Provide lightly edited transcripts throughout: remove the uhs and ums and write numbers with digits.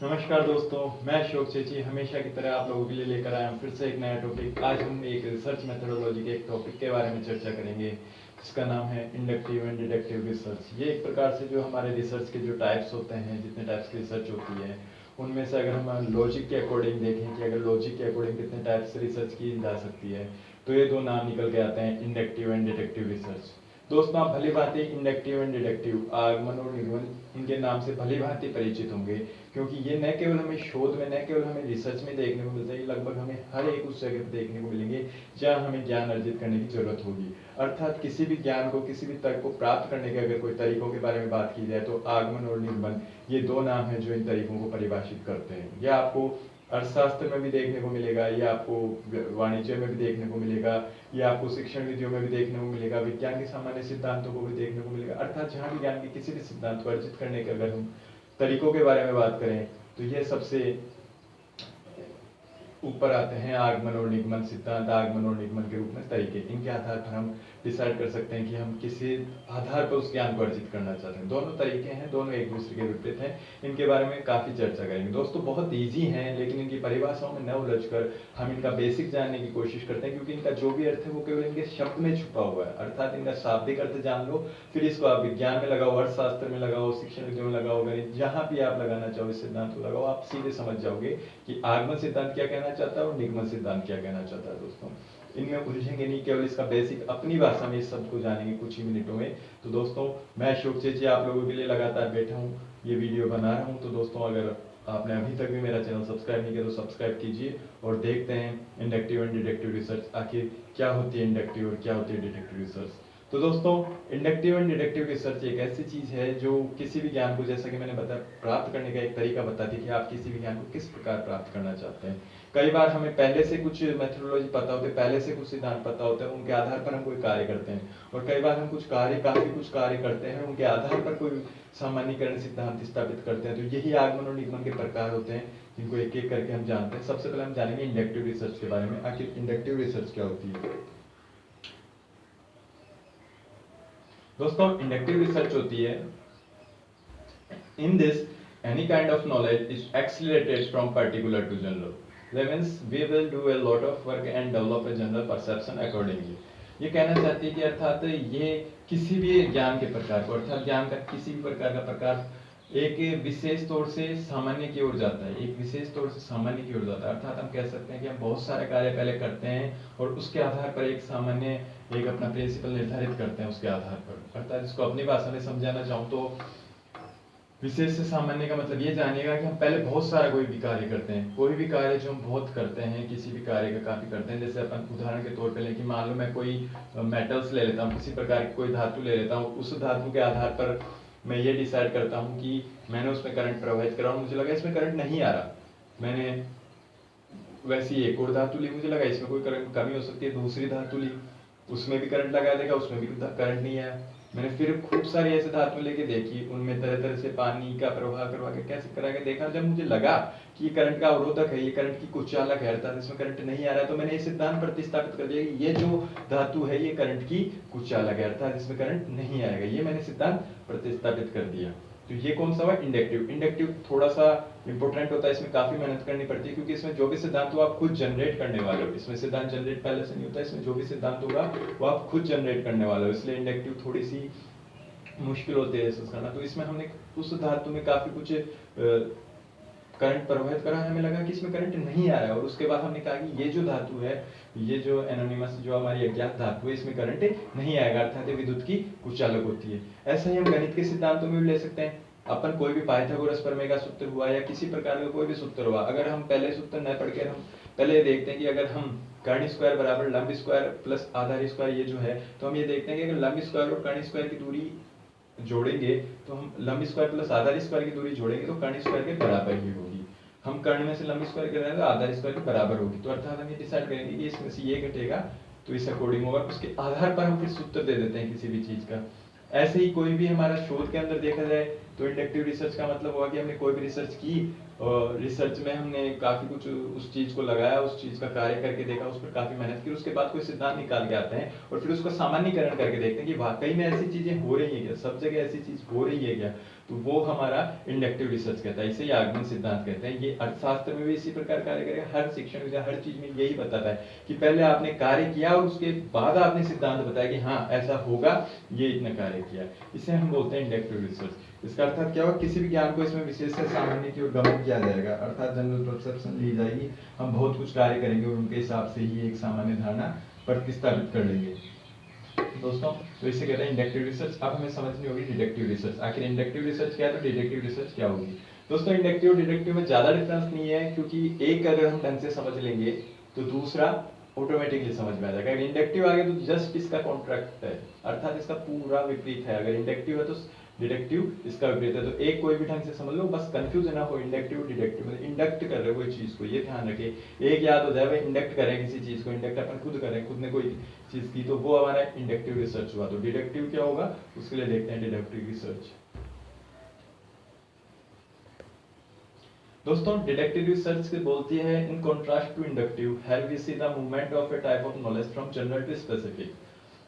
नमस्कार दोस्तों, मैं अशोक चेची हमेशा की तरह आप लोगों के लिए लेकर आया हूँ फिर से एक नया टॉपिक। आज हम एक रिसर्च मेथोडोलॉजी के एक टॉपिक के बारे में चर्चा करेंगे जिसका नाम है इंडक्टिव एंड डिडक्टिव रिसर्च। ये एक प्रकार से जो हमारे रिसर्च के जो टाइप्स होते हैं, जितने टाइप्स की रिसर्च होती है उनमें से अगर हम लॉजिक के अकॉर्डिंग देखें कि अगर लॉजिक के अकॉर्डिंग कितने टाइप्स से रिसर्च की जा सकती है, तो ये दो नाम निकल के आते हैं, इंडक्टिव एंड डिडक्टिव रिसर्च। दोस्तों, आप भली भांति इंडक्टिव एंड डिडक्टिव आगमन और निर्गमन इनके नाम से भली भांति परिचित होंगे, क्योंकि ये न केवल हमें शोध में, न केवल हमें रिसर्च में देखने को मिलता है, ये लगभग हमें हर एक उस जगह पर देखने को मिलेंगे जहाँ हमें ज्ञान अर्जित करने की जरूरत होगी। अर्थात किसी भी ज्ञान को, किसी भी तर्क को प्राप्त करने के अगर कोई तरीकों के बारे में बात की जाए तो आगमन और निर्गमन ये दो नाम हैं जो इन तरीकों को परिभाषित करते हैं। यह आपको अर्थशास्त्र में भी देखने को मिलेगा, ये आपको वाणिज्य में भी देखने को मिलेगा, ये आपको शिक्षण विधियों में भी देखने को मिलेगा, विज्ञान के सामान्य सिद्धांतों को भी देखने को मिलेगा। अर्थात जहाँ भी ज्ञान के किसी भी सिद्धांत को अर्जित करने के अगर हम तरीकों के बारे में बात करें तो ये सबसे ऊपर आते हैं आगमन और निगमन सिद्धांत, आगमन और निगमन के रूप में तरीके। इनके आधार पर हम डिसाइड कर सकते हैं कि हम किसी आधार पर उस ज्ञान को अर्जित करना चाहते हैं। दोनों तरीके हैं, दोनों एक दूसरे के विपरीत हैं। इनके बारे में काफी चर्चा करेंगे। दोस्तों, बहुत ईजी हैं, लेकिन इनकी परिभाषाओं में न उलझकर हम इनका बेसिक जानने की कोशिश करते हैं, क्योंकि इनका जो भी अर्थ है वो केवल इनके शब्द में छुपा हुआ है। अर्थात इनका शाब्दिक अर्थ जान लो, फिर इसको आप विज्ञान में लगाओ, अर्थशास्त्र में लगाओ, शिक्षण विधियों में लगाओ, गणित जहां भी आप लगाना चाहो इस सिद्धांत को लगाओ, आप सीधे समझ जाओगे कि आगमन सिद्धांत क्या कहना चाहता है और निगमन सिद्धांत क्या कहना चाहता है। दोस्तों, इनमें उलझेंगे नहीं, केवल इसका बेसिक अपनी भाषा में इस शब्द को जानेंगे कुछ ही मिनटों में। तो दोस्तों, मैं अशोक चेची आप लोगों के लिए लगातार बैठा हूँ, ये वीडियो बना रहा हूँ। तो दोस्तों, अगर आपने अभी तक भी मेरा चैनल सब्सक्राइब नहीं किया तो सब्सक्राइब कीजिए और देखते हैं इंडक्टिव एंड डिडक्टिव रिसर्च आखिर क्या होती है, इंडक्टिव और क्या होती है डिडक्टिव रिसर्च। तो दोस्तों, इंडक्टिव एंड डिडक्टिव रिसर्च एक ऐसी चीज है जो किसी भी ज्ञान को, जैसा कि मैंने बताया, प्राप्त करने का एक तरीका बताती है कि आप किसी भी ज्ञान को किस प्रकार प्राप्त करना चाहते हैं। कई बार हमें पहले से कुछ मेथोडोलॉजी पता होते हैं, पहले से कुछ सिद्धांत पता होते हैं, उनके आधार पर हम कोई कार्य करते हैं। और कई बार हम काफी कुछ कार्य करते हैं, उनके आधार पर कोई सामान्यीकरण सिद्धांत स्थापित करते हैं। तो यही आगमन और निगमन के प्रकार होते हैं, जिनको एक एक करके हम जानते हैं। सबसे पहले हम जानेंगे इंडक्टिव रिसर्च के बारे में। आखिर इंडक्टिव रिसर्च क्या होती है? दोस्तों, इंडक्टिव रिसर्च होती है, in this any kind of knowledge is accelerated from particular to general. That means we will do a lot of work and develop a general perception accordingly. ये कहना चाहती है कि अर्थात ये किसी भी ज्ञान के प्रकार को, अर्थात ज्ञान का किसी भी प्रकार का प्रकार एक विशेष तौर से सामान्य की ओर जाता है, एक विशेष तौर से सामान्य की ओर जाता है। अर्थात हम कह सकते हैं कि हम बहुत सारे कार्य पहले करते हैं और उसके आधार पर एक सामान्य, एक अपना प्रिंसिपल निर्धारित करते हैं उसके आधार पर। अर्थात इसको अपनी भाषा में समझाना चाहूँ तो विशेष से सामान्य का मतलब ये जानिएगा कि हम पहले बहुत सारा कोई भी कार्य करते हैं, कोई भी कार्य जो हम बहुत करते हैं, किसी भी कार्य का काफी करते हैं। जैसे अपन उदाहरण के तौर पे लें कि मान लो मैं कोई मेटल्स ले लेता हूँ, किसी प्रकार की कोई धातु ले लेता हूँ, उस धातु के आधार पर मैं ये डिसाइड करता हूँ कि मैंने उसमें करंट प्रवाहित करा और मुझे लगा इसमें करंट नहीं आ रहा। मैंने वैसी एक और धातु ली, मुझे लगा इसमें कोई करंट कमी हो सकती है, दूसरी धातु ली, उसमें भी करंट लगा देखा, उसमें भी करंट नहीं आया। मैंने फिर खूब सारी ऐसे धातु लेके देखी, उनमें तरह तरह से पानी का प्रवाह करवा के कैसे करा के देखा। जब मुझे लगा कि ये करंट का अवरोधक है, ये करंट की कुचालक है, अर्थात इसमें करंट नहीं आ रहा है, तो मैंने ये सिद्धांत प्रतिस्थापित कर दिया कि ये जो धातु है ये करंट की कुचालक है, अर्थात इसमें करंट नहीं आएगा। ये मैंने सिद्धांत प्रतिस्थापित कर दिया। तो ये कौन सा हुआ? इंडक्टिव। इंडक्टिव थोड़ा सा इंपॉर्टेंट होता है, इसमें काफी मेहनत करनी पड़ती है, क्योंकि इसमें जो भी सिद्धांत हो आप खुद जनरेट करने वाले हो। इसमें सिद्धांत जनरेट पहले से नहीं होता, इसमें जो भी सिद्धांत होगा वो आप खुद जनरेट करने वाले हो, इसलिए इंडक्टिव थोड़ी सी मुश्किल होती है रिसर्च करना। तो इसमें हमने उस धातु में काफी कुछ करंट प्रवाहित करा, हमें लगा कि इसमें करंट नहीं आ रहा है, और उसके बाद हमने कहा कि ये जो धातु है, ये जो एनोनिमस, जो हमारी अज्ञात धातु है, इसमें करंट नहीं आएगा, अर्थात विद्युत की कुचालक होती है। ऐसा ही हम गणित के सिद्धांतों में भी ले सकते हैं। अपन कोई भी पाइथागोरस प्रमेय का सूत्र हुआ या किसी प्रकार का कोई भी सूत्र हुआ, अगर हम पहले सूत्र न पढ़ के हम पहले देखते हैं कि अगर हम कर्ण स्क्वायर बराबर लंब स्क्वायर प्लस आधार स्क्वायर ये जो है, तो हम ये देखते हैं कि अगर लंब स्क्वायर और कर्ण स्क्वायर की दूरी जोड़ेंगे तो हम लंब स्क्वायर प्लस आधार स्क्वायर की दूरी जोड़ेंगे तो कर्ण स्क्वायर के बराबर ही होगी। हम कर्ण में से लंब स्क्वायर कर रहे हैं तो आधार स्क्वायर के बराबर होगी। तो अर्थात हम ये डिसाइड करेंगे कि इसमें से ये घटेगा तो इस अकॉर्डिंग होगा, उसके आधार पर हम फिर सूत्र दे देते हैं किसी भी चीज का। ऐसे ही कोई भी हमारा शोध के अंदर देखा जाए तो इंडक्टिव रिसर्च का मतलब हुआ कि हमने कोई भी रिसर्च की और रिसर्च में हमने काफी कुछ उस चीज को लगाया, उस चीज का कार्य करके देखा, उस पर काफी मेहनत की, उसके बाद कोई सिद्धांत निकाल के आते हैं और फिर उसका सामान्यीकरण करके देखते हैं कि वाकई में ऐसी चीजें हो रही है क्या, सब जगह ऐसी चीज हो रही है क्या। तो वो हमारा इंडक्टिव रिसर्च कहता है, इसे ही आगमन सिद्धांत कहते हैं। ये अर्थशास्त्र में भी इसी प्रकार कार्य करेगा, हर शिक्षण विधा हर चीज में यही बताता है कि पहले आपने कार्य किया और उसके बाद आपने सिद्धांत बताया कि हाँ ऐसा होगा, ये इतना कार्य किया, इसे हम बोलते हैं इंडक्टिव रिसर्च। इसका अर्थात क्या होगा, किसी भी ज्ञान को इसमें विशेष से सामान्य की ओर गमन किया जाएगा, अर्थात जनरल परसेप्शन ली जाएगी, हम बहुत कुछ कार्य करेंगे और उनके हिसाब से ही एक सामान्य धारणा प्रतिस्थापित कर लेंगे दोस्तों। तो इसे कहते हैं इंडक्टिव रिसर्च। अब हमें समझनी होगी डिडक्टिव रिसर्च, आखिर इंडक्टिव रिसर्च क्या है तो डिडक्टिव रिसर्च क्या होगी। दोस्तों इंडक्टिव डिडक्टिव में ज्यादा डिफरेंस नहीं है, क्योंकि एक अगर हम ढंग से समझ लेंगे तो दूसरा ऑटोमेटिकली समझ में आ जाएगा। अगर इंडक्टिव आ गया तो जस्ट इसका कॉन्ट्रैक्ट है, अर्थात इसका पूरा विपरीत है। अगर इंडक्टिव है तो डिडक्टिव इसका विपरीत है। तो एक कोई भी ढंग से समझ लो, बस कंफ्यूज ना हो, इंडक्टिव डिडक्टिव में इंडक्ट कर रहे हो कोई चीज को, ये ध्यान रखे, एक याद हो जाए भाई इंडक्ट करें किसी चीज को, इंडक्ट अपन खुद करें, खुद ने कोई चीज की, तो वो हमारा इंडक्टिव रिसर्च हुआ। तो डिडक्टिव क्या होगा उसके लिए देखते हैं डिडक्टिव रिसर्च। दोस्तों डिडक्टिव रिसर्च से बोलती है in contrast to inductive here we see the movement of a type of knowledge from general to specific.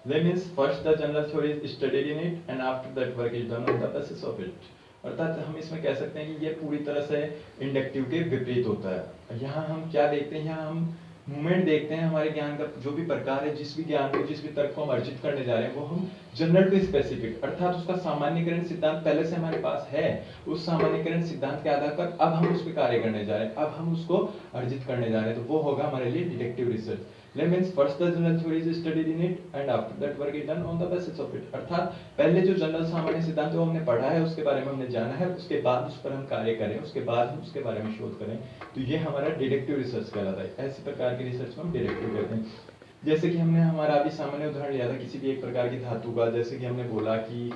That means first the general theory is studied in it and after that work is done on the basis of it. अर्थात हम इसमें कह सकते हैं कि ये पूरी तरह से इंडक्टिव के विपरीत होता है। यहाँ हम क्या देखते हैं, यहाँ हम मूवमेंट देखते हैं, हमारे ज्ञान का जो भी प्रकार है, जिस भी ज्ञान को जिस भी तर्क को हम अर्जित करने जा रहे हैं वो हम जनरल टू स्पेसिफिक, अर्थात उसका सामान्यकरण सिद्धांत पहले से हमारे पास है, उस सामान्यकरण सिद्धांत के आधार पर अब हम उस पर कार्य करने जा रहे हैं, अब हम उसको अर्जित करने जा रहे हैं, तो वो होगा हमारे लिए deductive research. That means first the general theory is studied in it and after that work is done on the basis of it. अर्थात पहले जो जनरल सामान्य सिद्धांत वो हमने पढ़ा है, उसके बारे में हमने जाना है, उसके बाद उस पर हम कार्य करें, उसके बाद हम उसके बारे में शोध करें, तो ये हमारा डिडक्टिव रिसर्च कहलाता है। ऐसे प्रकार की रिसर्च को हम डिडक्टिव कहते हैं। जैसे कि हमने हमारा अभी सामान्य उदाहरण लिया था किसी भी एक प्रकार की धातु का, जैसे कि हमने बोला कि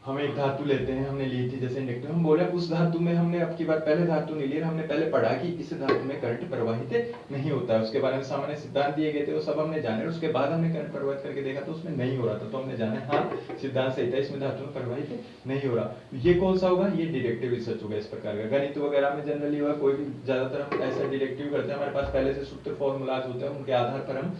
हम एक धातु लेते हैं, हमने ली थी जैसे इंडक्टिव, हम बोले उस धातु में हमने अब की बार पहले धातु नहीं ली, हमने पहले पढ़ा कि इस धातु में करंट प्रवाहित नहीं होता है, उसके बारे में सामान्य सिद्धांत दिए गए थे, वो सब हमने जाने, उसके बाद हमने करंट प्रवाहित करके देखा तो उसमें नहीं हो रहा था, तो हमने जाना हाँ सिद्धांत सही था, इसमें धातु में प्रवाहित नहीं हो रहा। ये कौन सा होगा, ये डिडक्टिव रिसर्च होगा। इस प्रकार का गणित वगैरह में जनरली हुआ, कोई भी ज्यादातर हम ऐसा डिडक्टिव करते हैं, हमारे पास पहले से सूत्र फॉर्मूलाज होते हैं, उनके आधार पर हम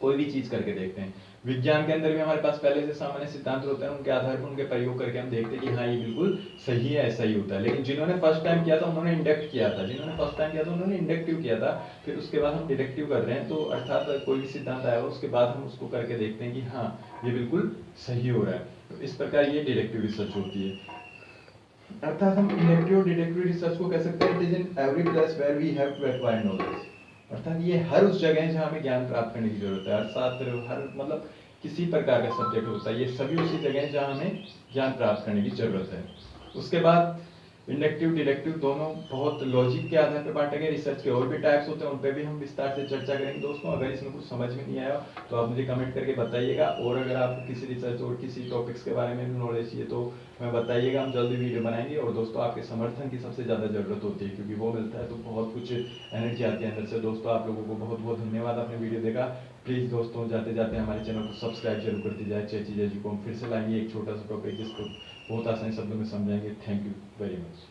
कोई भी चीज करके देखते हैं। विज्ञान के अंदर भी हमारे पास पहले से सामान्य सिद्धांत होते हैं, उनके आधार पर उनके प्रयोग करके हम देखते हैं कि हाँ ये बिल्कुल सही है, ऐसा ही होता है। लेकिन जिन्होंने फर्स्ट टाइम किया था उन्होंने इंडक्ट किया था, जिन्होंने फर्स्ट टाइम किया था उन्होंने इंडक्टिव किया था, फिर उसके बाद हम डिडक्टिव कर रहे हैं, तो अर्थात कोई भी सिद्धांत आया हो उसके बाद हम उसको करके देखते हैं कि हाँ ये बिल्कुल सही हो रहा है। तो इस प्रकार ये डिडक्टिव रिसर्च होती है। अर्थात हम इंडक्टिव और डिडक्टिव रिसर्च को कह सकते हैं it is in every place where we have to acquire knowledge, अर्थात ये हर उस जगह है जहाँ हमें ज्ञान प्राप्त करने की जरूरत है। अर्थशास्त्र हर मतलब किसी प्रकार का सब्जेक्ट होता है, ये सभी उसी जगह है जहाँ हमें ज्ञान प्राप्त करने की जरूरत है। उसके बाद इंडक्टिव डिडक्टिव दोनों बहुत लॉजिक के आधार पर बांटे गए। रिसर्च के और भी टाइप्स होते हैं, उन पे भी हम विस्तार से चर्चा करेंगे दोस्तों। अगर इसमें कुछ समझ में नहीं आया तो आप मुझे कमेंट करके बताइएगा, और अगर आपको किसी रिसर्च और किसी टॉपिक्स के बारे में भी नॉलेज चाहिए तो हमें बताइएगा, हम जल्दी वीडियो बनाएंगे। और दोस्तों आपके समर्थन की सबसे ज़्यादा जरूरत होती है, क्योंकि वो मिलता है तो बहुत कुछ एनर्जी आती है अंदर से। दोस्तों आप लोगों को बहुत बहुत धन्यवाद आपने वीडियो देखा। प्लीज़ दोस्तों जाते जाते हमारे चैनल को सब्सक्राइब जरूर कर दीजिए। अच्छी चीज़ें जिसको हम फिर से लाएंगे एक छोटा सा टॉपिक जिसको बहुत आसानी शब्दों में समझाएंगे। Thank you very much.